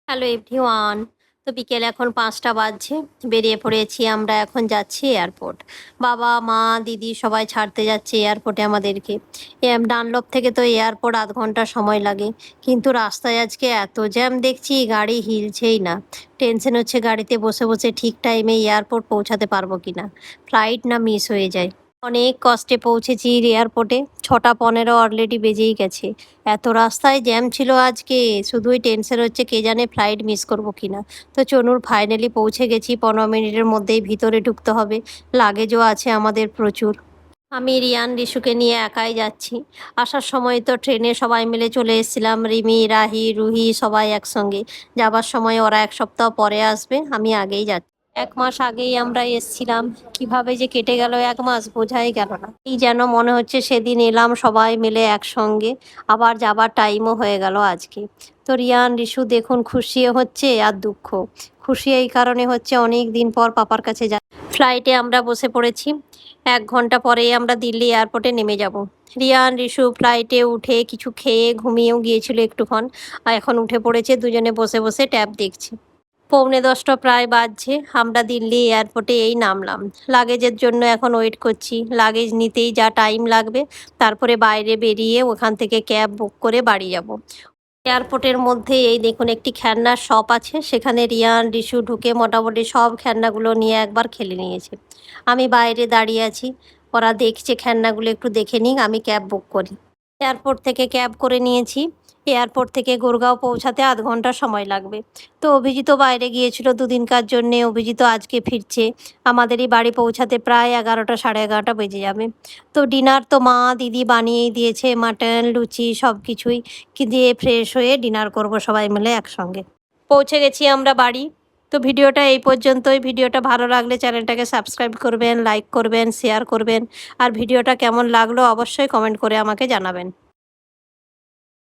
Hello everyone. তো বিকেল এখন ৫টা বাজছে। বেরিয়ে পড়েছি আমরা, এখন যাচ্ছি এয়ারপোর্ট। বাবা, মা, দিদি সবাই ছাড়তে যাচ্ছে এয়ারপোর্টে আমাদেরকে। ডানলপ থেকে তো এয়ারপোর্ট ০.৫ ঘন্টা সময় লাগে। কিন্তু রাস্তায় আজকে এত জ্যাম দেখছি, গাড়ি হিলছেই না। টেনশন হচ্ছে গাড়িতে বসে বসে ঠিক টাইমে এয়ারপোর্ট পৌঁছাতে পারবো কি না, ফ্লাইট না মিস হয়ে যায়। অনেক কষ্টে পৌঁছেছি এয়ারপোর্টে। ৬টা ১৫ অলরেডি বেজেই গেছে। এত রাস্তায় জ্যাম ছিল আজকে, শুধুই টেনশন হচ্ছে কে জানে ফ্লাইট মিস করবো কিনা। তো চলুন, ফাইনালি পৌঁছে গেছি। ১৫ মিনিটের মধ্যেই ভিতরে ঢুকতে হবে। লাগেজও আছে আমাদের প্রচুর। আমি রিয়ান রিশুকে নিয়ে একাই যাচ্ছি। আসার সময় তো ট্রেনে সবাই মিলে চলে এসেছিলাম, রিমি, রাহি, রুহি সবাই একসঙ্গে। যাবার সময় ওরা ১ সপ্তাহ পরে আসবে, আমি আগেই যাচ্ছি। ১ মাস আগেই আমরা এসছিলাম। কিভাবে যে কেটে গেল ১ মাস, বোঝাই গেল না। এই যেন মনে হচ্ছে সেদিন এলাম সবাই মিলে একসঙ্গে, আবার যাবার টাইমও হয়ে গেল আজকে। তো রিয়ান রিশু দেখুন, খুশিও হচ্ছে আর দুঃখ। খুশি এই কারণে হচ্ছে অনেক দিন পর পাপার কাছে যা। ফ্লাইটে আমরা বসে পড়েছি। ১ ঘন্টা পরেই আমরা দিল্লি এয়ারপোর্টে নেমে যাব। রিয়ান রিশু ফ্লাইটে উঠে কিছু খেয়ে ঘুমিয়েও গিয়েছিল একটুক্ষণ, আর এখন উঠে পড়েছে, দুজনে বসে বসে ট্যাব দেখছে। ১৫:৩০ প্রায় বাজছে, আমরা দিল্লি এয়ারপোর্টে এই নামলাম। লাগেজের জন্য এখন ওয়েট করছি। লাগেজ নিতেই যা টাইম লাগবে, তারপরে বাইরে বেরিয়ে ওখান থেকে ক্যাব বুক করে বাড়ি যাব। এয়ারপোর্টের মধ্যে এই দেখুন একটি খেলনার শপ আছে, সেখানে রিয়ান রিশু ঢুকে মোটামুটি সব খেলনাগুলো নিয়ে একবার খেলে নিয়েছে। আমি বাইরে দাঁড়িয়ে আছি, ওরা দেখছে খেলনাগুলো, একটু দেখে নিক, আমি ক্যাব বুক করি। এয়ারপোর্ট থেকে ক্যাব করে নিয়েছি। এয়ারপোর্ট থেকে গুরগাঁও পৌঁছাতে ০.৫ ঘন্টা সময় লাগবে। তো অভিজিৎ বাইরে গিয়েছিল দুদিনকার জন্যে, অভিজিৎ আজকে ফিরছে। আমাদেরই বাড়ি পৌঁছাতে প্রায় ১১টা ১১:৩০ বেজে যাবে। তো ডিনার তো মা দিদি বানিয়েই দিয়েছে, মাটন লুচি সব কিছুই দিয়ে ফ্রেশ হয়ে ডিনার করব সবাই মিলে একসঙ্গে। পৌঁছে গেছি আমরা বাড়ি। তো ভিডিওটা এই পর্যন্তই। ভিডিওটা ভালো লাগলে চ্যানেলটাকে সাবস্ক্রাইব করবেন, লাইক করবেন, শেয়ার করবেন। আর ভিডিওটা কেমন লাগলো অবশ্যই কমেন্ট করে আমাকে জানাবেন।